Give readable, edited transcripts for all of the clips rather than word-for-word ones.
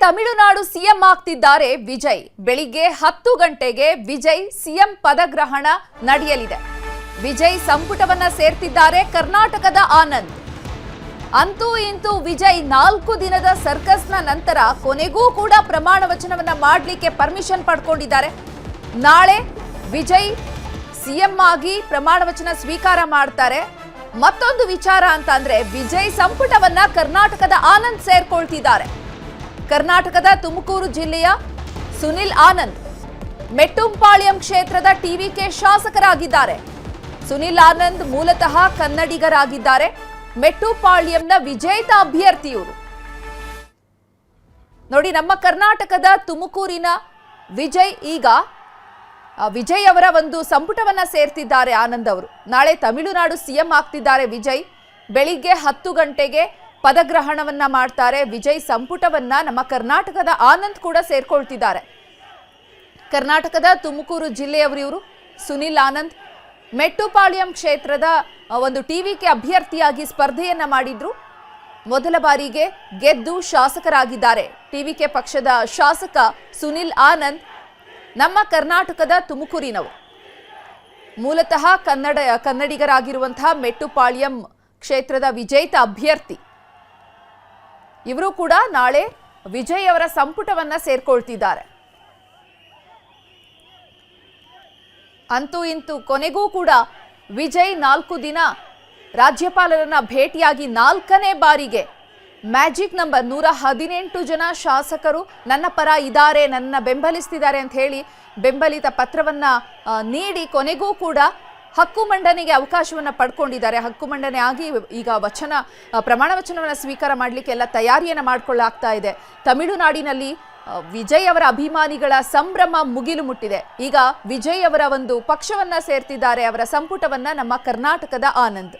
Tamil Nadu CM ಆಗ್ತಿದ್ದಾರೆ ವಿಜಯ್. ಬೆಳಿಗ್ಗೆ 10 ಗಂಟೆಗೆ ವಿಜಯ್ ಸಿಎಂ ಪದಗ್ರಹಣ ನಡೆಯಲಿದೆ. ವಿಜಯ್ ಸಂಪುಟವನ್ನ ಸೇರ್ತಿದ್ದಾರೆ ಕರ್ನಾಟಕದ ಆನಂದ್. ಅಂತೂ ಇಂತೂ ವಿಜಯ್ 4 ದಿನದ ಸರ್ಕಸ್ನ ನಂತರ ಕೊನೆಗೂ ಕೂಡ ಪ್ರಮಾಣ ವಚನವನ್ನ ಮಾಡಲಿಕ್ಕೆ ಪರ್ಮಿಷನ್ ಪಡ್ಕೊಂಡಿದ್ದಾರೆ. ನಾಳೆ ವಿಜಯ್ ಸಿಎಂ ಆಗಿ ಪ್ರಮಾಣ ವಚನ ಸ್ವೀಕಾರ ಮಾಡ್ತಾರೆ. ಮತ್ತೊಂದು ವಿಚಾರ ಅಂತ ಅಂದ್ರೆ ವಿಜಯ್ ಸಂಪುಟವನ್ನ ಕರ್ನಾಟಕದ ಆನಂದ್ ಸೇರ್ಕೊಳ್ತಿದ್ದಾರೆ. ಕರ್ನಾಟಕದ ತುಮಕೂರು ಜಿಲ್ಲೆಯ ಸುನಿಲ್ ಆನಂದ್ ಮೆಟ್ಟುಂಪಾಳ್ಯಂ ಕ್ಷೇತ್ರದ ಟಿವಿಕೆ ಶಾಸಕರಾಗಿದ್ದಾರೆ. ಸುನಿಲ್ ಆನಂದ್ ಮೂಲತಃ ಕನ್ನಡಿಗರಾಗಿದ್ದಾರೆ. ಮೆಟ್ಟುಪಾಳ್ಯಂನ ವಿಜೇತ ಅಭ್ಯರ್ಥಿಯವರು. ನೋಡಿ, ನಮ್ಮ ಕರ್ನಾಟಕದ ತುಮಕೂರಿನ ವಿಜಯ್ ಅವರ ಒಂದು ಸಂಪುಟವನ್ನ ಸೇರ್ತಿದ್ದಾರೆ ಆನಂದ್ ಅವರು. ನಾಳೆ ತಮಿಳುನಾಡು ಸಿಎಂ ಆಗ್ತಿದ್ದಾರೆ ವಿಜಯ್. ಬೆಳಿಗ್ಗೆ 10 ಗಂಟೆಗೆ ಪದಗ್ರಹಣವನ್ನ ಮಾಡ್ತಾರೆ. ವಿಜಯ್ ಸಂಪುಟವನ್ನ ನಮ್ಮ ಕರ್ನಾಟಕದ ಆನಂದ್ ಕೂಡ ಸೇರ್ಕೊಳ್ತಿದ್ದಾರೆ. ಕರ್ನಾಟಕದ ತುಮಕೂರು ಜಿಲ್ಲೆಯವರು ಇವರು ಸುನಿಲ್ ಆನಂದ್. ಮೆಟ್ಟುಪಾಳ್ಯಂ ಕ್ಷೇತ್ರದ ಒಂದು ಟಿವಿಕೆ ಅಭ್ಯರ್ಥಿಯಾಗಿ ಸ್ಪರ್ಧೆಯನ್ನ ಮಾಡಿದ್ರು. ಮೊದಲ ಬಾರಿಗೆ ಗೆದ್ದು ಶಾಸಕರಾಗಿದ್ದಾರೆ. ಟಿವಿಕೆ ಪಕ್ಷದ ಶಾಸಕ ಸುನಿಲ್ ಆನಂದ್ ನಮ್ಮ ಕರ್ನಾಟಕದ ತುಮಕೂರಿನವರು. ಮೂಲತಃ ಕನ್ನಡಿಗರಾಗಿರುವಂತಹ ಮೆಟ್ಟುಪಾಳ್ಯಂ ಕ್ಷೇತ್ರದ ವಿಜೇತ ಅಭ್ಯರ್ಥಿ ಇವರು ಕೂಡ ನಾಳೆ ವಿಜಯ್ ಅವರ ಸಂಪುಟವನ್ನ ಸೇರ್ಕೊಳ್ತಿದ್ದಾರೆ. ಅಂತೂ ಇಂತೂ ಕೊನೆಗೂ ಕೂಡ ವಿಜಯ್ 4 ದಿನ ರಾಜ್ಯಪಾಲರನ್ನ ಭೇಟಿಯಾಗಿ 4ನೇ ಬಾರಿಗೆ ಮ್ಯಾಜಿಕ್ ನಂಬರ್ 118 ಜನ ಶಾಸಕರು ನನ್ನ ಪರ ಇದ್ದಾರೆ, ನನ್ನ ಬೆಂಬಲಿಸ್ತಿದ್ದಾರೆ ಅಂತ ಹೇಳಿ ಬೆಂಬಲಿತ ಪತ್ರವನ್ನ ನೀಡಿ ಕೊನೆಗೂ ಕೂಡ ಹಕ್ಕು ಮಂಡನೆಗೆ ಅವಕಾಶವನ್ನ ಪಡ್ಕೊಂಡಿದ್ದಾರೆ. ಹಕ್ಕು ಮಂಡನೆ ಆಗಿ ಈಗ ಪ್ರಮಾಣ ವಚನವನ್ನ ಸ್ವೀಕಾರ ಮಾಡಲಿಕ್ಕೆ ಎಲ್ಲ ತಯಾರಿಯನ್ನ ಮಾಡ್ಕೊಳ್ಳಾಗ್ತಾ ಇದೆ. ತಮಿಳುನಾಡಿನಲ್ಲಿ ವಿಜಯ್ ಅವರ ಅಭಿಮಾನಿಗಳ ಸಂಭ್ರಮ ಮುಗಿಲು ಮುಟ್ಟಿದೆ. ಈಗ ವಿಜಯ್ ಅವರ ಒಂದು ಪಕ್ಷವನ್ನ ಸೇರ್ತಿದ್ದಾರೆ, ಅವರ ಸಂಪುಟವನ್ನ ನಮ್ಮ ಕರ್ನಾಟಕದ ಆನಂದ್.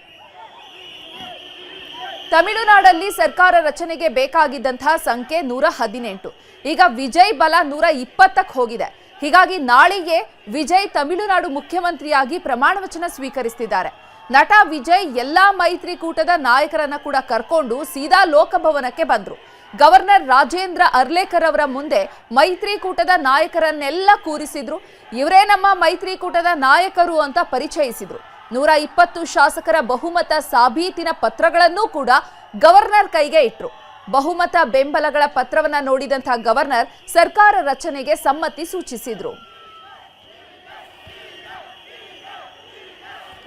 ತಮಿಳುನಾಡಲ್ಲಿ ಸರ್ಕಾರ ರಚನೆಗೆ ಬೇಕಾಗಿದ್ದಂತಹ ಸಂಖ್ಯೆ 118. ಈಗ ವಿಜಯ್ ಬಲ 120ಕ್ಕೆ ಹೋಗಿದೆ. ಹೀಗಾಗಿ ನಾಳೆಗೆ ವಿಜಯ್ ತಮಿಳುನಾಡು ಮುಖ್ಯಮಂತ್ರಿಯಾಗಿ ಪ್ರಮಾಣ ವಚನ ಸ್ವೀಕರಿಸುತ್ತಿದ್ದಾರೆ. ನಟ ವಿಜಯ್ ಎಲ್ಲಾ ಮೈತ್ರಿಕೂಟದ ನಾಯಕರನ್ನ ಕೂಡ ಕರ್ಕೊಂಡು ಸೀದಾ ಲೋಕಭವನಕ್ಕೆ ಬಂದ್ರು. ಗವರ್ನರ್ ರಾಜೇಂದ್ರ ಅರ್ಲೇಕರ್ ಅವರ ಮುಂದೆ ಮೈತ್ರಿಕೂಟದ ನಾಯಕರನ್ನೆಲ್ಲ ಕೂರಿಸಿದ್ರು. ಇವರೇ ನಮ್ಮ ಮೈತ್ರಿಕೂಟದ ನಾಯಕರು ಅಂತ ಪರಿಚಯಿಸಿದ್ರು. 120 ಶಾಸಕರ ಬಹುಮತ ಸಾಬೀತಿನ ಪತ್ರಗಳನ್ನೂ ಕೂಡ ಗವರ್ನರ್ ಕೈಗೆ ಇಟ್ರು. ಬಹುಮತ ಬೆಂಬಲಗಳ ಪತ್ರವನ್ನ ನೋಡಿದಂತಹ ಗವರ್ನರ್ ಸರ್ಕಾರ ರಚನೆಗೆ ಸಮ್ಮತಿ ಸೂಚಿಸಿದ್ರು.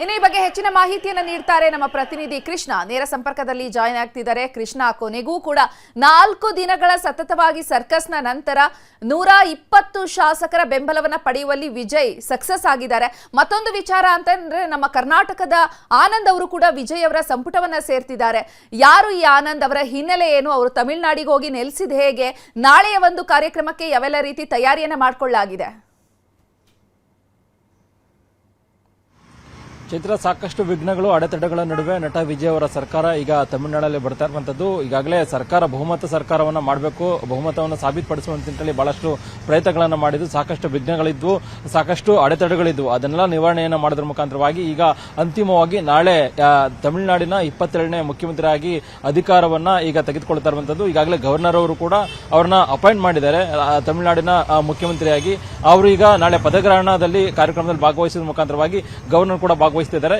ಇನ್ನು ಈ ಬಗ್ಗೆ ಹೆಚ್ಚಿನ ಮಾಹಿತಿಯನ್ನು ನೀಡ್ತಾರೆ ನಮ್ಮ ಪ್ರತಿನಿಧಿ ಕೃಷ್ಣ. ನೇರ ಸಂಪರ್ಕದಲ್ಲಿ ಜಾಯಿನ್ ಆಗ್ತಿದ್ದಾರೆ. ಕೃಷ್ಣ, ಕೊನೆಗೂ ಕೂಡ 4 ದಿನಗಳ ಸತತವಾಗಿ ಸರ್ಕಸ್ನ ನಂತರ 120 ಶಾಸಕರ ಬೆಂಬಲವನ್ನ ಪಡೆಯುವಲ್ಲಿ ವಿಜಯ್ ಸಕ್ಸಸ್ ಆಗಿದ್ದಾರೆ. ಮತ್ತೊಂದು ವಿಚಾರ ಅಂತಂದ್ರೆ ನಮ್ಮ ಕರ್ನಾಟಕದ ಆನಂದ್ ಅವರು ಕೂಡ ವಿಜಯ್ ಅವರ ಸಂಪುಟವನ್ನ ಸೇರ್ತಿದ್ದಾರೆ. ಯಾರು ಈ ಆನಂದ್, ಅವರ ಹಿನ್ನೆಲೆ ಏನು, ಅವರು ತಮಿಳುನಾಡಿಗೆ ಹೋಗಿ ನೆಲೆಸಿದ ಹೇಗೆ, ನಾಳೆಯ ಒಂದು ಕಾರ್ಯಕ್ರಮಕ್ಕೆ ಯಾವೆಲ್ಲ ರೀತಿ ತಯಾರಿಯನ್ನ ಮಾಡಿಕೊಳ್ಳಲಾಗಿದೆ? ಚೈತ್ರ, ಸಾಕಷ್ಟು ವಿಘ್ನಗಳು ಅಡೆತಡೆಗಳ ನಡುವೆ ನಟ ವಿಜಯ್ ಅವರ ಸರ್ಕಾರ ಈಗ ತಮಿಳುನಾಡಲ್ಲಿ ಬರ್ತಾ ಇರುವಂತದ್ದು. ಈಗಾಗಲೇ ಸರ್ಕಾರ ಬಹುಮತ ಸರ್ಕಾರವನ್ನ ಮಾಡಬೇಕು, ಬಹುಮತವನ್ನು ಸಾಬೀತುಪಡಿಸುವಂತೆ ಬಹಳಷ್ಟು ಪ್ರಯತ್ನಗಳನ್ನ ಮಾಡಿದ್ದು, ಸಾಕಷ್ಟು ವಿಘ್ನಗಳಿದ್ವು, ಸಾಕಷ್ಟು ಅಡೆತಡೆಗಳಿದ್ವು. ಅದನ್ನೆಲ್ಲ ನಿವಾರಣೆಯನ್ನ ಮಾಡೋದ್ರ ಮುಖಾಂತರವಾಗಿ ಈಗ ಅಂತಿಮವಾಗಿ ನಾಳೆ ತಮಿಳುನಾಡಿನ 22ನೇ ಮುಖ್ಯಮಂತ್ರಿಯಾಗಿ ಅಧಿಕಾರವನ್ನ ಈಗ ತೆಗೆದುಕೊಳ್ತಾ ಇರುವಂತದ್ದು. ಈಗಾಗಲೇ ಗವರ್ನರ್ ಅವರು ಕೂಡ ಅವರನ್ನ ಅಪಾಯಿಂಟ್ ಮಾಡಿದ್ದಾರೆ ತಮಿಳುನಾಡಿನ ಮುಖ್ಯಮಂತ್ರಿಯಾಗಿ. ಅವರು ಈಗ ನಾಳೆ ಪದಗ್ರಹಣದಲ್ಲಿ ಕಾರ್ಯಕ್ರಮದಲ್ಲಿ ಭಾಗವಹಿಸುವ ಮುಖಾಂತರವಾಗಿ ಗವರ್ನರ್ ಕೂಡ ಭಾಗವಹಿಸುತ್ತಿದ್ದಾರೆ.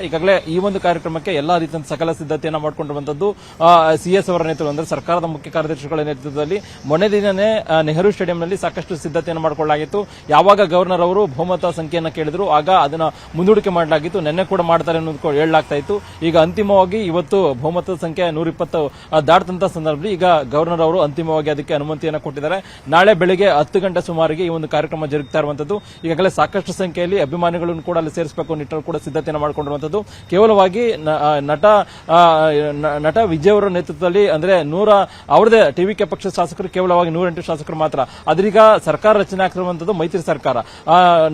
ಈಗಾಗಲೇ ಈ ಒಂದು ಕಾರ್ಯಕ್ರಮಕ್ಕೆ ಎಲ್ಲಾ ರೀತಿಯ ಸಕಲ ಸಿದ್ಧತೆಯನ್ನು ಮಾಡಿಕೊಂಡಿರುವಂತದ್ದು ಸಿಎಸ್ ಅವರ ನೇತೃತ್ವ, ಅಂದರೆ ಸರ್ಕಾರದ ಮುಖ್ಯ ಕಾರ್ಯದರ್ಶಿಗಳ ನೇತೃತ್ವದಲ್ಲಿ ಮೊನ್ನೆ ದಿನನೇ ನೆಹರು ಸ್ಟೇಡಿಯಂನಲ್ಲಿ ಸಾಕಷ್ಟು ಸಿದ್ಧತೆಯನ್ನು ಮಾಡಿಕೊಳ್ಳಲಾಗಿತ್ತು. ಯಾವಾಗ ಗವರ್ನರ್ ಅವರು ಬಹುಮತ ಸಂಖ್ಯೆಯನ್ನು ಕೇಳಿದ್ರು ಆಗ ಅದನ್ನ ಮುಂದೂಡಿಕೆ ಮಾಡಲಾಗಿತ್ತು. ನಿನ್ನೆ ಕೂಡ ಮಾಡ್ತಾರೆ ಅನ್ನೋದು ಹೇಳಲಾಗ್ತಾ ಇತ್ತು. ಈಗ ಅಂತಿಮವಾಗಿ ಇವತ್ತು ಬಹುಮತದ ಸಂಖ್ಯೆ 120 ದಾಟದಂತ ಸಂದರ್ಭದಲ್ಲಿ ಈಗ ಗವರ್ನರ್ ಅವರು ಅಂತಿಮವಾಗಿ ಅದಕ್ಕೆ ಅನುಮತಿಯನ್ನು ಕೊಟ್ಟಿದ್ದಾರೆ. ನಾಳೆ ಬೆಳಗ್ಗೆ 10 ಗಂಟೆ ಸುಮಾರಿಗೆ ಈ ಒಂದು ಕಾರ್ಯಕ್ರಮ ಜರುಗ್ತಾ ಇರುವಂತದ್ದು. ಈಗಾಗಲೇ ಸಾಕಷ್ಟು ಸಂಖ್ಯೆಯಲ್ಲಿ ಅಭಿಮಾನಿಗಳನ್ನು ಕೂಡ ಅಲ್ಲಿ ಸೇರಿಸಬೇಕು ನಿಟ್ಟಲ್ಲಿ ಕೂಡ ಸಿದ್ಧತೆಯನ್ನು ಮಾಡಿಕೊಂಡಿರುವಂತದ್ದು. ಕೇವಲವಾಗಿ ನಟ ವಿಜಯ್ ಅವರ ನೇತೃತ್ವದಲ್ಲಿ ಅಂದ್ರೆ ಅವರದೇ ಟಿವಿಕೆ ಪಕ್ಷದ ಶಾಸಕರು ಕೇವಲವಾಗಿ 108 ಶಾಸಕರು ಮಾತ್ರ. ಅದರೀಗ ಸರ್ಕಾರ ರಚನೆ ಆಗ್ತಿರುವಂತದ್ದು ಮೈತ್ರಿ ಸರ್ಕಾರ.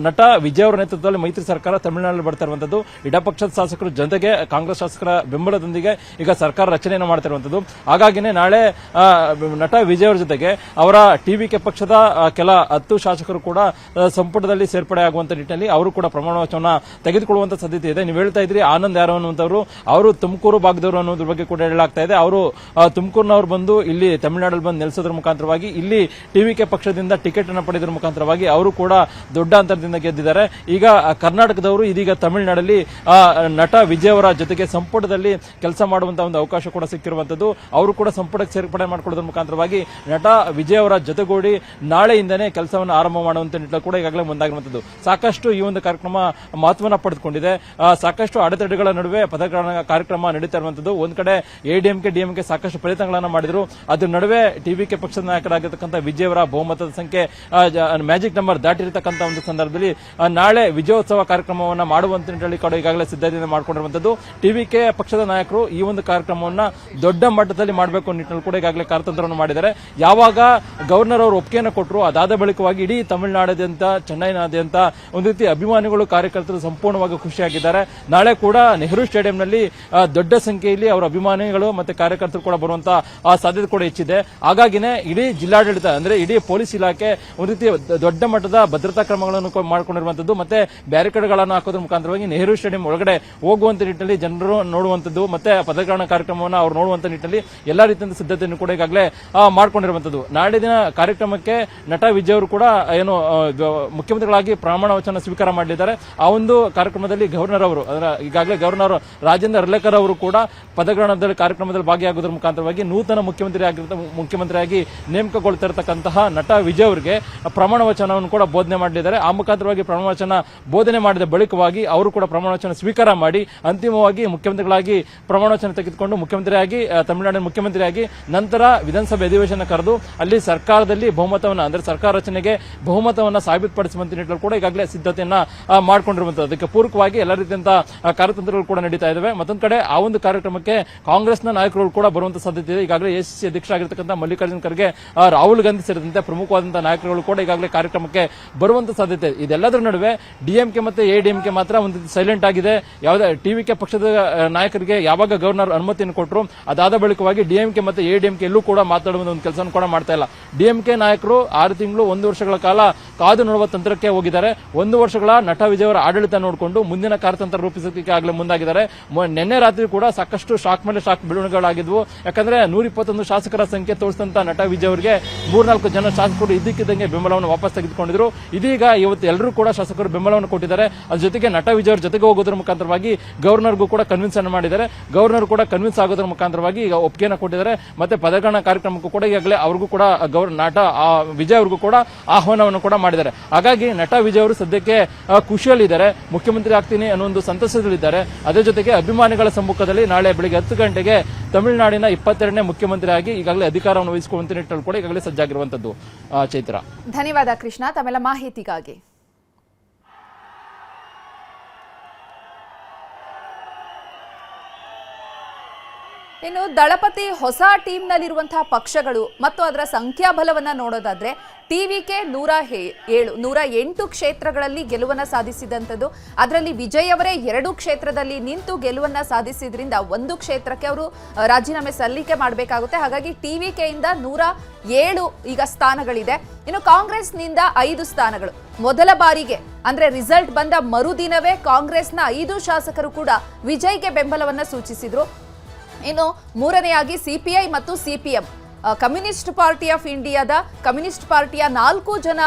ನಟ ವಿಜಯ್ ಅವರ ನೇತೃತ್ವದಲ್ಲಿ ಮೈತ್ರಿ ಸರ್ಕಾರ ತಮಿಳುನಾಡಿನಲ್ಲಿ ಬರ್ತಾ ಇರುವಂತದ್ದು. ಎಡಪಕ್ಷದ ಶಾಸಕರು ಜೊತೆಗೆ ಕಾಂಗ್ರೆಸ್ ಶಾಸಕರ ಬೆಂಬಲದೊಂದಿಗೆ ಈಗ ಸರ್ಕಾರ ರಚನೆಯನ್ನು ಮಾಡ್ತಾ ಇರುವಂತದ್ದು. ಹಾಗಾಗಿನೇ ನಾಳೆ ನಟ ವಿಜಯ್ ಅವರ ಜೊತೆಗೆ ಅವರ ಟಿವಿಕೆ ಪಕ್ಷದ ಕೆಲ 10 ಶಾಸಕರು ಕೂಡ ಸಂಪುಟದಲ್ಲಿ ಸೇರ್ಪಡೆ ಆಗುವಂತ ನಿಟ್ಟಿನಲ್ಲಿ ಅವರು ಕೂಡ ಪ್ರಮಾಣ ವಚನ ತೆಗೆದುಕೊಳ್ಳುವಂತ ಸಾಧ್ಯತೆ ಇದೆ. ನೀವು ಹೇಳ್ತಾ ಇದ್ರಿ ಆನಂದ್ ಯಾರು ಅನ್ನುವಂಥವ್ರು, ಅವರು ತುಮಕೂರು ಭಾಗದವರು ಅನ್ನೋದ್ರ ಬಗ್ಗೆ ಕೂಡ ಹೇಳಲಾಗ್ತಾ ಇದೆ. ಅವರು ತುಮಕೂರಿನವ್ರು ಬಂದು ಇಲ್ಲಿ ತಮಿಳುನಾಡಲ್ಲಿ ಬಂದು ನೆಲೆಸೋದ್ರ ಮುಖಾಂತರವಾಗಿ ಇಲ್ಲಿ ಟಿವಿಕೆ ಪಕ್ಷದಿಂದ ಟಿಕೆಟ್ ಅನ್ನು ಪಡೆಯೋದ್ರ ಮುಖಾಂತರವಾಗಿ ಅವರು ಕೂಡ ದೊಡ್ಡ ಅಂತರದಿಂದ ಗೆದ್ದಿದ್ದಾರೆ. ಈಗ ಕರ್ನಾಟಕದವರು ಇದೀಗ ತಮಿಳುನಾಡಲ್ಲಿ ನಟ ವಿಜಯ್ ಅವರ ಜೊತೆಗೆ ಸಂಪುಟದಲ್ಲಿ ಕೆಲಸ ಮಾಡುವಂತಹ ಒಂದು ಅವಕಾಶ ಕೂಡ ಸಿಕ್ಕಿರುವಂತದ್ದು. ಅವರು ಕೂಡ ಸಂಪುಟಕ್ಕೆ ಸೇರ್ಪಡೆ ಮಾಡಿಕೊಳ್ಳೋದ್ರ ಮುಖಾಂತರವಾಗಿ ನಟ ವಿಜಯ್ ಅವರ ಜೊತೆಗೂಡಿ ನಾಳೆಯಿಂದನೇ ಕೆಲಸವನ್ನು ಆರಂಭ ಮಾಡುವಂತ ನಿಟ್ಟಿನಲ್ಲಿ ಕೂಡ ಈಗಾಗಲೇ ಮುಂದಾಗಿರುವಂತದ್ದು. ಸಾಕಷ್ಟು ಈ ಒಂದು ಕಾರ್ಯಕ್ರಮ ಮಹತ್ವವನ್ನು ಪಡೆದುಕೊಂಡಿದೆ. ಸಾಕಷ್ಟು ಅಡೆತಡೆಗಳ ನಡುವೆ ಪದಗ್ರಹಣ ಕಾರ್ಯಕ್ರಮ ನಡೀತಾ ಇರುವಂತದ್ದು. ಒಂದ್ ಕಡೆ ಎಡಿಎಂಕೆ ಡಿಎಂಕೆ ಸಾಕಷ್ಟು ಪ್ರಯತ್ನಗಳನ್ನ ಮಾಡಿದ್ರು. ಅದ್ರ ನಡುವೆ ಟಿವಿಕೆ ಪಕ್ಷದ ನಾಯಕರಾಗಿರ್ತಕ್ಕಂಥ ವಿಜಯ್ ಅವರ ಬಹುಮತದ ಸಂಖ್ಯೆ ಮ್ಯಾಜಿಕ್ ನಂಬರ್ ದಾಟಿರತಕ್ಕಂಥ ಒಂದು ಸಂದರ್ಭದಲ್ಲಿ ನಾಳೆ ವಿಜಯೋತ್ಸವ ಕಾರ್ಯಕ್ರಮವನ್ನ ಮಾಡುವಂತ ನಿಟ್ಟಿನಲ್ಲಿ ಕೂಡ ಈಗಾಗಲೇ ಸಿದ್ಧತೆಯನ್ನು ಮಾಡಿಕೊಂಡಿರುವಂತದ್ದು. ಟಿವಿಕೆ ಪಕ್ಷದ ನಾಯಕರು ಈ ಒಂದು ಕಾರ್ಯಕ್ರಮವನ್ನ ದೊಡ್ಡ ಮಟ್ಟದಲ್ಲಿ ಮಾಡಬೇಕು ನಿಟ್ಟಿನಲ್ಲಿ ಕೂಡ ಈಗಾಗಲೇ ಕಾರ್ಯತಂತ್ರವನ್ನು ಮಾಡಿದ್ದಾರೆ. ಯಾವಾಗ ಗವರ್ನರ್ ಅವರು ಒಪ್ಪಿಗೆಯನ್ನು ಕೊಟ್ಟರು ಅದಾದ ಬಳಿಕವಾಗಿ ಇಡೀ ತಮಿಳುನಾಡಾದ್ಯಂತ ಚೆನ್ನೈನಾದ್ಯಂತ ಒಂದು ರೀತಿ ಅಭಿಮಾನಿಗಳು ಕಾರ್ಯಕರ್ತರು ಸಂಪೂರ್ಣವಾಗಿ ಖುಷಿಯಾಗಿದ್ದಾರೆ. ನಾಳೆ ಕೂಡ ನೆಹರು ಸ್ಟೇಡಿಯಂನಲ್ಲಿ ದೊಡ್ಡ ಸಂಖ್ಯೆಯಲ್ಲಿ ಅವರ ಅಭಿಮಾನಿಗಳು ಮತ್ತೆ ಕಾರ್ಯಕರ್ತರು ಕೂಡ ಬರುವಂತಹ ಸಾಧ್ಯತೆ ಕೂಡ ಹೆಚ್ಚಿದೆ. ಹಾಗಾಗಿನೇ ಇಡೀ ಜಿಲ್ಲಾಡಳಿತ ಅಂದ್ರೆ ಇಡೀ ಪೊಲೀಸ್ ಇಲಾಖೆ ಒಂದು ರೀತಿ ದೊಡ್ಡ ಮಟ್ಟದ ಭದ್ರತಾ ಕ್ರಮಗಳನ್ನು ಮಾಡಿಕೊಂಡಿರುವಂತದ್ದು ಮತ್ತೆ ಬ್ಯಾರಿಕೇಡ್ಗಳನ್ನು ಹಾಕೋದ್ರ ಮುಖಾಂತರವಾಗಿ ನೆಹರು ಸ್ಟೇಡಿಯಂ ಒಳಗಡೆ ಹೋಗುವಂತ ನಿಟ್ಟಿನಲ್ಲಿ ಜನರು ನೋಡುವಂತದ್ದು ಮತ್ತೆ ಪದಗ್ರಹಣ ಕಾರ್ಯಕ್ರಮವನ್ನು ಅವರು ನೋಡುವಂತ ನಿಟ್ಟಿನಲ್ಲಿ ಎಲ್ಲಾ ರೀತಿಯ ಸಿದ್ಧತೆಯನ್ನು ಕೂಡ ಈಗಾಗಲೇ ಮಾಡಿಕೊಂಡಿರುವಂತದ್ದು. ನಾಳೆ ದಿನ ಕಾರ್ಯಕ್ರಮಕ್ಕೆ ನಟ ವಿಜಯ್ ಅವರು ಕೂಡ ಏನು ಮುಖ್ಯಮಂತ್ರಿಗಳಾಗಿ ಪ್ರಮಾಣ ವಚನ ಸ್ವೀಕಾರ ಮಾಡಲಿದ್ದಾರೆ. ಆ ಒಂದು ಕಾರ್ಯಕ್ರಮದಲ್ಲಿ ಗವರ್ನರ್ ಅವರು ಈಗಾಗಲೇ ಗವರ್ನರ್ ರಾಜೇಂದ್ರ ಅರ್ಲೇಕರ್ ಅವರು ಕೂಡ ಪದಗ್ರಹಣದಲ್ಲಿ ಕಾರ್ಯಕ್ರಮದಲ್ಲಿ ಭಾಗಿಯಾಗುವುದರ ಮುಖಾಂತರವಾಗಿ ನೂತನ ಮುಖ್ಯಮಂತ್ರಿಯಾಗಿ ನೇಮಕಗೊಳ್ತಾ ಇರತಕ್ಕಂತಹ ನಟ ವಿಜಯ್ ಅವರಿಗೆ ಪ್ರಮಾಣ ವಚನವನ್ನು ಕೂಡ ಬೋಧನೆ ಮಾಡಲಿದ್ದಾರೆ. ಆ ಮುಖಾಂತರವಾಗಿ ಪ್ರಮಾಣ ವಚನ ಬೋಧನೆ ಮಾಡಿದ ಬಳಿಕವಾಗಿ ಅವರು ಕೂಡ ಪ್ರಮಾಣ ವಚನ ಸ್ವೀಕಾರ ಮಾಡಿ ಅಂತಿಮವಾಗಿ ಮುಖ್ಯಮಂತ್ರಿಗಳಾಗಿ ಪ್ರಮಾಣ ವಚನ ತೆಗೆದುಕೊಂಡು ಮುಖ್ಯಮಂತ್ರಿಯಾಗಿ ತಮಿಳುನಾಡಿನ ಮುಖ್ಯಮಂತ್ರಿಯಾಗಿ ನಂತರ ವಿಧಾನಸಭೆ ಅಧಿವೇಶನ ಕರೆದು ಅಲ್ಲಿ ಸರ್ಕಾರದಲ್ಲಿ ಬಹುಮತವನ್ನು ಅಂದ್ರೆ ಸರ್ಕಾರ ರಚನೆಗೆ ಬಹುಮತವನ್ನು ಸಾಬೀತುಪಡಿಸುವಂತ ನಿಟ್ಟಿನಲ್ಲಿ ಕೂಡ ಈಗಾಗಲೇ ಸಿದ್ಧತೆಯನ್ನ ಮಾಡಿಕೊಂಡಿರುವಂತದ್ದು. ಅದಕ್ಕೆ ಪೂರಕವಾಗಿ ಎಲ್ಲ ರೀತಿಯಂತಹ ಕಾರ್ಯತಂತ್ರಗಳು ಕೂಡ ನಡೀತಾ ಇದಾವೆ. ಮತ್ತೊಂದು ಕಡೆ ಆ ಒಂದು ಕಾರ್ಯಕ್ರಮಕ್ಕೆ ಕಾಂಗ್ರೆಸ್ನ ನಾಯಕರು ಕೂಡ ಬರುವಂತಹ ಸಾಧ್ಯತೆ ಇದೆ. ಈಗಾಗಲೇ ಎಸಿಸಿ ಅಧ್ಯಕ್ಷರಾಗಿರ್ತಕ್ಕಂಥ ಮಲ್ಲಿಕಾರ್ಜುನ್ ಖರ್ಗೆ, ರಾಹುಲ್ ಗಾಂಧಿ ಸೇರಿದಂತೆ ಪ್ರಮುಖವಾದಂತಹ ನಾಯಕರುಗಳು ಕೂಡ ಈಗಾಗಲೇ ಕಾರ್ಯಕ್ರಮಕ್ಕೆ ಬರುವಂತ ಸಾಧ್ಯತೆ. ಇದೆಲ್ಲದರ ನಡುವೆ ಡಿಎಂಕೆ ಮತ್ತೆ ಎಡಿಎಂಕೆ ಮಾತ್ರ ಒಂದು ಸೈಲೆಂಟ್ ಆಗಿದೆ. ಯಾವುದೇ ಟಿವಿಕೆ ಪಕ್ಷದ ನಾಯಕರಿಗೆ ಯಾವಾಗ ಗವರ್ನರ್ ಅನುಮತಿಯನ್ನು ಕೊಟ್ಟರು ಅದಾದ ಬಳಿಕವಾಗಿ ಡಿಎಂಕೆ ಮತ್ತೆ ಎಡಿಎಂಕೆ ಎಲ್ಲೂ ಕೂಡ ಮಾತಾಡುವ ಒಂದು ಕೆಲಸವನ್ನು ಕೂಡ ಮಾಡ್ತಾ ಇಲ್ಲ. ಡಿಎಂಕೆ ನಾಯಕರು 6 ತಿಂಗಳು 1 ವರ್ಷಗಳ ಕಾಲ ಕಾದು ನೋಡುವ ತಂತ್ರಕ್ಕೆ ಹೋಗಿದ್ದಾರೆ. 1 ವರ್ಷಗಳ ನಟ ವಿಜಯ್ ಅವರ ಆಡಳಿತ ನೋಡಿಕೊಂಡು ಮುಂದಿನ ಕಾರ್ಯತಂತ್ರ ರೂಪಿಸೋದಕ್ಕೆ ಆಗಲೇ ಮುಂದಾಗಿದ್ದಾರೆ. ನಿನ್ನೆ ರಾತ್ರಿ ಕೂಡ ಸಾಕಷ್ಟು ಶಾಕ್ ಮೇಲೆ ಶಾಕ್ ಬೆಳವಣಿಗೆಗಳಾಗಿದ್ವು. ಯಾಕಂದ್ರೆ 121 ಶಾಸಕರ ಸಂಖ್ಯೆ ತೋರಿಸಿದಂತ ನಟ ವಿಜಯ್ ಅವರಿಗೆ 3-4 ಜನ ಶಾಸಕರು ಇದ್ದಕ್ಕಿದ್ದಂಗೆ ಬೆಂಬಲವನ್ನು ವಾಪಸ್ ತೆಗೆದುಕೊಂಡಿದ್ರು. ಇದೀಗ ಇವತ್ತು ಎಲ್ಲರೂ ಕೂಡ ಶಾಸಕರು ಬೆಂಬಲವನ್ನು ಕೊಟ್ಟಿದ್ದಾರೆ. ಅದ್ರ ಜೊತೆಗೆ ನಟ ವಿಜಯ್ ಅವರ ಜೊತೆಗೆ ಹೋಗೋದ್ರ ಮುಖಾಂತರವಾಗಿ ಗವರ್ನರ್ಗೂ ಕೂಡ ಕನ್ವಿನ್ಸ್ ಅನ್ನು ಮಾಡಿದ್ದಾರೆ. ಗವರ್ನರ್ ಕೂಡ ಕನ್ವಿನ್ಸ್ ಆಗೋದ್ರ ಮುಖಾಂತರವಾಗಿ ಈಗ ಒಪ್ಪಿಗೆಯನ್ನು ಕೊಟ್ಟಿದ್ದಾರೆ. ಮತ್ತೆ ಪದಗ್ರಹಣ ಕಾರ್ಯಕ್ರಮಕ್ಕೂ ಕೂಡ ಈಗಾಗಲೇ ಅವ್ರಿಗೂ ಕೂಡ ನಟ ವಿಜಯ್ ಅವ್ರಿಗೂ ಕೂಡ ಆಹ್ವಾನವನ್ನು ಕೂಡ ಮಾಡಿದ್ದಾರೆ. ಹಾಗಾಗಿ ನಟ ವಿಜಯ್ ಅವರು ಸದ್ಯಕ್ಕೆ ಖುಷಿಯಲ್ಲಿದ್ದಾರೆ, ಮುಖ್ಯಮಂತ್ರಿ ಆಗ್ತೀನಿ ಅನ್ನೋ ಒಂದು ಸಂತಸದಲ್ಲಿದ್ದಾರೆ. ಅದೇ ಜೊತೆಗೆ ಅಭಿಮಾನಿಗಳ ಸಮ್ಮುಖದಲ್ಲಿ ನಾಳೆ ಬೆಳಿಗ್ಗೆ 10 ಗಂಟೆಗೆ ತಮಿಳುನಾಡಿನ 22ನೇ ಮುಖ್ಯಮಂತ್ರಿಯಾಗಿ ಈಗಾಗಲೇ ಅಧಿಕಾರವನ್ನು ವಹಿಸಿಕೊಳ್ಳುವಂತ ನಿಟ್ಟಿನಲ್ಲಿ ಕೂಡ ಈಗಾಗಲೇ ಸಜ್ಜಾಗಿರುವಂತದ್ದು. ಚೈತ್ರ, ಧನ್ಯವಾದ ಕೃಷ್ಣ ತಮ್ಮೆಲ್ಲ ಮಾಹಿತಿಗಾಗಿ. ಇನ್ನು ದಳಪತಿ ಹೊಸ ಟೀಮ್ನಲ್ಲಿರುವಂತಹ ಪಕ್ಷಗಳು ಮತ್ತು ಅದರ ಸಂಖ್ಯಾಬಲವನ್ನ ನೋಡೋದಾದ್ರೆ ಟಿವಿಕೆ 108 ಕ್ಷೇತ್ರಗಳಲ್ಲಿ ಗೆಲುವನ್ನ ಸಾಧಿಸಿದಂಥದ್ದು. ಅದರಲ್ಲಿ ವಿಜಯ್ ಅವರೇ 2 ಕ್ಷೇತ್ರದಲ್ಲಿ ನಿಂತು ಗೆಲುವನ್ನ ಸಾಧಿಸಿದ್ರಿಂದ 1 ಕ್ಷೇತ್ರಕ್ಕೆ ಅವರು ರಾಜೀನಾಮೆ ಸಲ್ಲಿಕೆ ಮಾಡಬೇಕಾಗುತ್ತೆ. ಹಾಗಾಗಿ ಟಿವಿಕೆಯಿಂದ 107 ಈಗ ಸ್ಥಾನಗಳಿದೆ. ಇನ್ನು ಕಾಂಗ್ರೆಸ್ನಿಂದ 5 ಸ್ಥಾನಗಳು. ಮೊದಲ ಬಾರಿಗೆ ಅಂದ್ರೆ ರಿಸಲ್ಟ್ ಬಂದ ಮರುದಿನವೇ ಕಾಂಗ್ರೆಸ್ನ 5 ಶಾಸಕರು ಕೂಡ ವಿಜಯ್ಗೆ ಬೆಂಬಲವನ್ನ ಸೂಚಿಸಿದ್ರು. ಇನ್ನು ಮೂರನೆಯಾಗಿ ಸಿಪಿಐ ಮತ್ತು ಸಿಪಿಎಂ ಕಮ್ಯುನಿಸ್ಟ್ ಪಾರ್ಟಿ ಆಫ್ ಇಂಡಿಯಾದ ಕಮ್ಯುನಿಸ್ಟ್ ಪಾರ್ಟಿಯ 4 ಜನ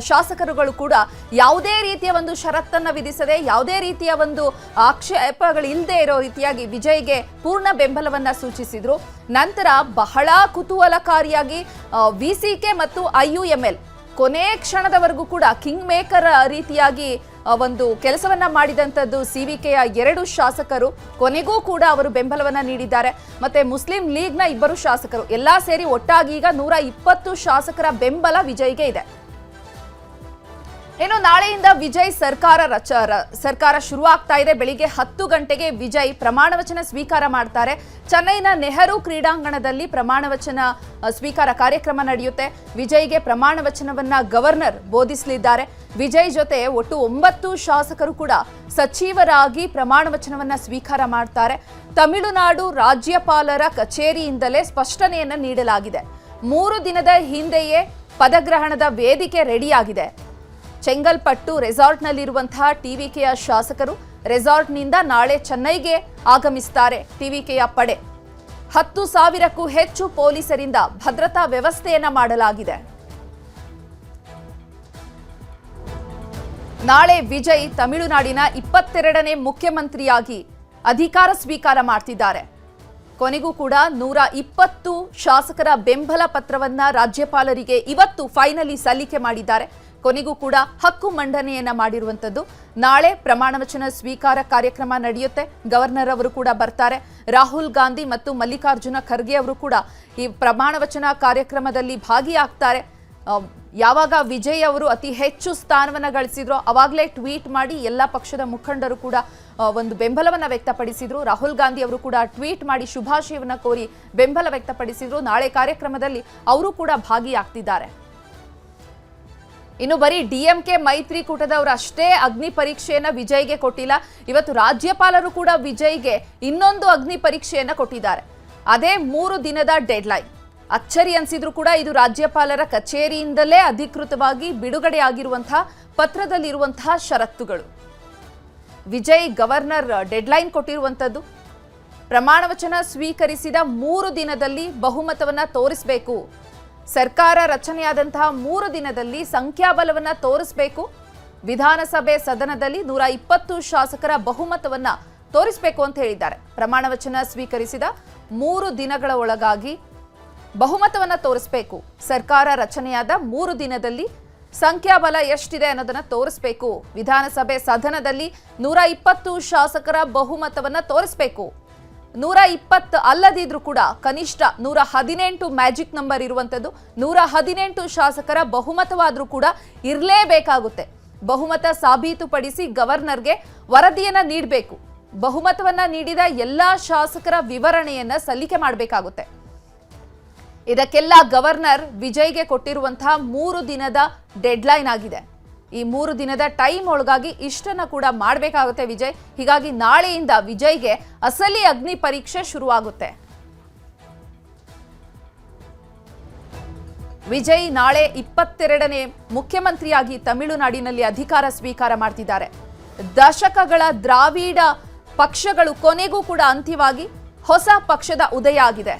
ಶಾಸಕರುಗಳು ಕೂಡ ಯಾವುದೇ ರೀತಿಯ ಒಂದು ಷರತ್ತನ್ನ ವಿಧಿಸದೆ ಯಾವುದೇ ರೀತಿಯ ಒಂದು ಆಕ್ಷೇಪಗಳಿಲ್ಲದೆ ಇರೋ ರೀತಿಯಾಗಿ ವಿಜಯ್ಗೆ ಪೂರ್ಣ ಬೆಂಬಲವನ್ನ ಸೂಚಿಸಿದ್ರು. ನಂತರ ಬಹಳ ಕುತೂಹಲಕಾರಿಯಾಗಿ ವಿಸಿಕೆ ಮತ್ತು ಐಯುಎಂಎಲ್ ಕೊನೆ ಕ್ಷಣದವರೆಗೂ ಕೂಡ ಕಿಂಗ್ ಮೇಕರ್ ರೀತಿಯಾಗಿ ಒಂದು ಕೆಲಸವನ್ನ ಮಾಡಿದಂಥದ್ದು ಸಿವಿಕೆಯ 2 ಶಾಸಕರು ಕೊನೆಗೂ ಕೂಡ ಅವರು ಬೆಂಬಲವನ್ನ ನೀಡಿದ್ದಾರೆ. ಮತ್ತೆ ಮುಸ್ಲಿಂ ಲೀಗ್ನ 2 ಶಾಸಕರು ಎಲ್ಲಾ ಸೇರಿ ಒಟ್ಟಾಗಿ ಈಗ 120 ಶಾಸಕರ ಬೆಂಬಲ ವಿಜಯ್ಗೆ ಇದೆ. ಇನ್ನು ನಾಳೆಯಿಂದ ವಿಜಯ್ ಸರ್ಕಾರ ಶುರು ಆಗ್ತಾ ಇದೆ. ಬೆಳಿಗ್ಗೆ 10 ಗಂಟೆಗೆ ವಿಜಯ್ ಪ್ರಮಾಣ ವಚನ ಸ್ವೀಕಾರ ಮಾಡ್ತಾರೆ. ಚೆನ್ನೈನ ನೆಹರು ಕ್ರೀಡಾಂಗಣದಲ್ಲಿ ಪ್ರಮಾಣ ವಚನ ಸ್ವೀಕಾರ ಕಾರ್ಯಕ್ರಮ ನಡೆಯುತ್ತೆ. ವಿಜಯ್ಗೆ ಪ್ರಮಾಣ ವಚನವನ್ನ ಗವರ್ನರ್ ಬೋಧಿಸಲಿದ್ದಾರೆ. ವಿಜಯ್ ಜೊತೆ ಒಟ್ಟು 9 ಶಾಸಕರು ಕೂಡ ಸಚಿವರಾಗಿ ಪ್ರಮಾಣ ವಚನವನ್ನ ಸ್ವೀಕಾರ ಮಾಡ್ತಾರೆ. ತಮಿಳುನಾಡು ರಾಜ್ಯಪಾಲರ ಕಚೇರಿಯಿಂದಲೇ ಸ್ಪಷ್ಟನೆಯನ್ನ ನೀಡಲಾಗಿದೆ. 3 ದಿನದ ಹಿಂದೆಯೇ ಪದಗ್ರಹಣದ ವೇದಿಕೆ ರೆಡಿಯಾಗಿದೆ. ಚೆಂಗಲ್ಪಟ್ಟು ರೆಸಾರ್ಟ್ನಲ್ಲಿರುವಂತಹ ಟಿವಿಕೆಯ ಶಾಸಕರು ರೆಸಾರ್ಟ್ನಿಂದ ನಾಳೆ ಚೆನ್ನೈಗೆ ಆಗಮಿಸುತ್ತಾರೆ ಟಿವಿಕೆಯ ಪಡೆ. 10,000ಕ್ಕೂ ಹೆಚ್ಚು ಪೊಲೀಸರಿಂದ ಭದ್ರತಾ ವ್ಯವಸ್ಥೆಯನ್ನ ಮಾಡಲಾಗಿದೆ. ನಾಳೆ ವಿಜಯ್ ತಮಿಳುನಾಡಿನ 22ನೇ ಮುಖ್ಯಮಂತ್ರಿಯಾಗಿ ಅಧಿಕಾರ ಸ್ವೀಕಾರ ಮಾಡ್ತಿದ್ದಾರೆ. ಕೊನೆಗೂ ಕೂಡ 120 ಶಾಸಕರ ಬೆಂಬಲ ಪತ್ರವನ್ನ ರಾಜ್ಯಪಾಲರಿಗೆ ಇವತ್ತು ಫೈನಲಿ ಸಲ್ಲಿಕೆ ಮಾಡಿದ್ದಾರೆ. ಕೊನೆಗೂ ಕೂಡ ಹಕ್ಕು ಮಂಡನೆಯನ್ನ ಮಾಡಿರುವಂತದ್ದು. ನಾಳೆ ಪ್ರಮಾಣ ವಚನ ಸ್ವೀಕಾರ ಕಾರ್ಯಕ್ರಮ ನಡೆಯುತ್ತೆ. ಗವರ್ನರ್ ಅವರು ಕೂಡ ಬರ್ತಾರೆ. ರಾಹುಲ್ ಗಾಂಧಿ ಮತ್ತು ಮಲ್ಲಿಕಾರ್ಜುನ ಖರ್ಗೆ ಅವರು ಕೂಡ ಈ ಪ್ರಮಾಣ ವಚನ ಕಾರ್ಯಕ್ರಮದಲ್ಲಿ ಭಾಗಿಯಾಗ್ತಾರೆ. ಯಾವಾಗ ವಿಜಯ್ ಅವರು ಅತಿ ಹೆಚ್ಚು ಸ್ಥಾನವನ್ನ ಗಳಿಸಿದ್ರು ಅವಾಗಲೇ ಟ್ವೀಟ್ ಮಾಡಿ ಎಲ್ಲ ಪಕ್ಷದ ಮುಖಂಡರು ಕೂಡ ಒಂದು ಬೆಂಬಲವನ್ನ ವ್ಯಕ್ತಪಡಿಸಿದ್ರು. ರಾಹುಲ್ ಗಾಂಧಿ ಅವರು ಕೂಡ ಟ್ವೀಟ್ ಮಾಡಿ ಶುಭಾಶಯವನ್ನ ಕೋರಿ ಬೆಂಬಲ ವ್ಯಕ್ತಪಡಿಸಿದ್ರು. ನಾಳೆ ಕಾರ್ಯಕ್ರಮದಲ್ಲಿ ಅವರು ಕೂಡ ಭಾಗಿಯಾಗ್ತಿದ್ದಾರೆ. ಇನ್ನು ಬರೀ ಡಿಎಂಕೆ ಮೈತ್ರಿಕೂಟದವರು ಅಷ್ಟೇ ಅಗ್ನಿ ಪರೀಕ್ಷೆಯನ್ನ ವಿಜಯ್ಗೆ ಕೊಟ್ಟಿಲ್ಲ. ಇವತ್ತು ರಾಜ್ಯಪಾಲರು ಕೂಡ ವಿಜಯ್ಗೆ ಇನ್ನೊಂದು ಅಗ್ನಿ ಪರೀಕ್ಷೆಯನ್ನ ಕೊಟ್ಟಿದ್ದಾರೆ. ಅದೇ 3 ದಿನದ ಡೆಡ್ಲೈನ್. ಅಚ್ಚರಿ ಅನ್ಸಿದ್ರು ಕೂಡ ಇದು ರಾಜ್ಯಪಾಲರ ಕಚೇರಿಯಿಂದಲೇ ಅಧಿಕೃತವಾಗಿ ಬಿಡುಗಡೆಯಾಗಿರುವಂತಹ ಪತ್ರದಲ್ಲಿರುವಂತಹ ಷರತ್ತುಗಳು. ವಿಜಯ್ ಗವರ್ನರ್ ಡೆಡ್ಲೈನ್ ಕೊಟ್ಟಿರುವಂತದ್ದು ಪ್ರಮಾಣ ವಚನ ಸ್ವೀಕರಿಸಿದ 3 ದಿನದಲ್ಲಿ ಬಹುಮತವನ್ನ ತೋರಿಸಬೇಕು. ಸರ್ಕಾರ ರಚನೆಯಾದಂತಹ 3 ದಿನದಲ್ಲಿ ಸಂಖ್ಯಾಬಲವನ್ನ ತೋರಿಸಬೇಕು. ವಿಧಾನಸಭೆ ಸದನದಲ್ಲಿ 120 ಶಾಸಕರ ಬಹುಮತವನ್ನ ತೋರಿಸಬೇಕು ಅಂತ ಹೇಳಿದ್ದಾರೆ. ಪ್ರಮಾಣ ವಚನ ಸ್ವೀಕರಿಸಿದ 3 ದಿನಗಳ ಒಳಗಾಗಿ ಬಹುಮತವನ್ನ ತೋರಿಸಬೇಕು. ಸರ್ಕಾರ ರಚನೆಯಾದ 3 ದಿನದಲ್ಲಿ ಸಂಖ್ಯಾಬಲ ಎಷ್ಟಿದೆ ಅನ್ನೋದನ್ನ ತೋರಿಸಬೇಕು. ವಿಧಾನಸಭೆ ಸದನದಲ್ಲಿ 120 ಶಾಸಕರ ಬಹುಮತವನ್ನ ತೋರಿಸಬೇಕು. 120 ಅಲ್ಲದಿದ್ರೂ ಕೂಡ ಕನಿಷ್ಠ 118 ಮ್ಯಾಜಿಕ್ ನಂಬರ್ ಇರುವಂತದ್ದು. 118 ಶಾಸಕರ ಬಹುಮತವಾದ್ರೂ ಕೂಡ ಇರಲೇಬೇಕಾಗುತ್ತೆ. ಬಹುಮತ ಸಾಬೀತುಪಡಿಸಿ ಗವರ್ನರ್ಗೆ ವರದಿಯನ್ನ ನೀಡಬೇಕು. ಬಹುಮತವನ್ನ ನೀಡಿದ ಎಲ್ಲಾ ಶಾಸಕರ ವಿವರಣೆಯನ್ನ ಸಲ್ಲಿಕೆ ಮಾಡಬೇಕಾಗುತ್ತೆ. ಇದಕ್ಕೆಲ್ಲ ಗವರ್ನರ್ ವಿಜಯ್ಗೆ ಕೊಟ್ಟಿರುವಂತಹ 3 ದಿನದ ಡೆಡ್ಲೈನ್ ಆಗಿದೆ. ಈ 3 ದಿನದ ಟೈಮ್ ಒಳಗಾಗಿ ಇಷ್ಟನ್ನ ಕೂಡ ಮಾಡಬೇಕಾಗುತ್ತೆ ವಿಜಯ್. ಹೀಗಾಗಿ ನಾಳೆಯಿಂದ ವಿಜಯ್ಗೆ ಅಸಲಿ ಅಗ್ನಿ ಪರೀಕ್ಷೆ ಶುರುವಾಗುತ್ತೆ. ವಿಜಯ್ ನಾಳೆ 22ನೇ ಮುಖ್ಯಮಂತ್ರಿಯಾಗಿ ತಮಿಳುನಾಡಿನಲ್ಲಿ ಅಧಿಕಾರ ಸ್ವೀಕಾರ ಮಾಡ್ತಿದ್ದಾರೆ. ದಶಕಗಳ ದ್ರಾವಿಡ ಪಕ್ಷಗಳು ಕೊನೆಗೂ ಕೂಡ ಅಂತ್ಯವಾಗಿ ಹೊಸ ಪಕ್ಷದ ಉದಯ ಆಗಿದೆ.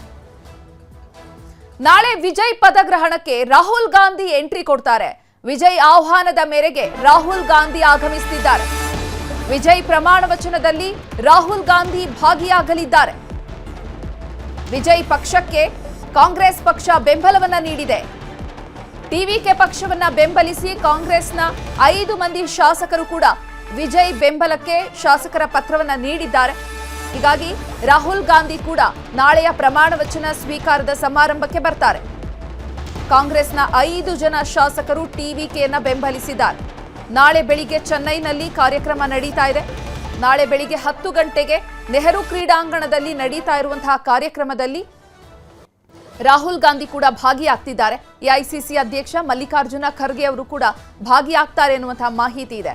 ನಾಳೆ ವಿಜಯ್ ಪದಗ್ರಹಣಕ್ಕೆ ರಾಹುಲ್ ಗಾಂಧಿ ಎಂಟ್ರಿ ಕೊಡ್ತಾರೆ. ವಿಜಯ್ ಆಹ್ವಾನದ ಮೇರೆಗೆ ರಾಹುಲ್ ಗಾಂಧಿ ಆಗಮಿಸುತ್ತಿದ್ದಾರೆ. ವಿಜಯ್ ಪ್ರಮಾಣ ವಚನದಲ್ಲಿ ರಾಹುಲ್ ಗಾಂಧಿ ಭಾಗಿಯಾಗಲಿದ್ದಾರೆ. ವಿಜಯ್ ಪಕ್ಷಕ್ಕೆ ಕಾಂಗ್ರೆಸ್ ಪಕ್ಷ ಬೆಂಬಲವನ್ನ ನೀಡಿದೆ. ಟಿವಿಕೆ ಪಕ್ಷವನ್ನ ಬೆಂಬಲಿಸಿ ಕಾಂಗ್ರೆಸ್ನ 5 ಮಂದಿ ಶಾಸಕರು ಕೂಡ ವಿಜಯ್ ಬೆಂಬಲಕ್ಕೆ ಶಾಸಕರ ಪತ್ರವನ್ನ ನೀಡಿದ್ದಾರೆ. ಹೀಗಾಗಿ ರಾಹುಲ್ ಗಾಂಧಿ ಕೂಡ ನಾಳೆಯ ಪ್ರಮಾಣ ವಚನ ಸ್ವೀಕಾರದ ಸಮಾರಂಭಕ್ಕೆ ಬರ್ತಾರೆ. ಕಾಂಗ್ರೆಸ್ನ 5 ಜನ ಶಾಸಕರು ಟಿವಿಕೆಯನ್ನ ಬೆಂಬಲಿಸಿದ್ದಾರೆ. ನಾಳೆ ಬೆಳಿಗ್ಗೆ ಚೆನ್ನೈನಲ್ಲಿ ಕಾರ್ಯಕ್ರಮ ನಡೀತಾ ಇದೆ. ನಾಳೆ ಬೆಳಿಗ್ಗೆ 10 ಗಂಟೆಗೆ ನೆಹರು ಕ್ರೀಡಾಂಗಣದಲ್ಲಿ ನಡೀತಾ ಇರುವಂತಹ ಕಾರ್ಯಕ್ರಮದಲ್ಲಿ ರಾಹುಲ್ ಗಾಂಧಿ ಕೂಡ ಭಾಗಿಯಾಗ್ತಿದ್ದಾರೆ. ಎಐಸಿಸಿ ಅಧ್ಯಕ್ಷ ಮಲ್ಲಿಕಾರ್ಜುನ ಖರ್ಗೆ ಅವರು ಕೂಡ ಭಾಗಿಯಾಗ್ತಾರೆ ಎನ್ನುವಂತಹ ಮಾಹಿತಿ ಇದೆ.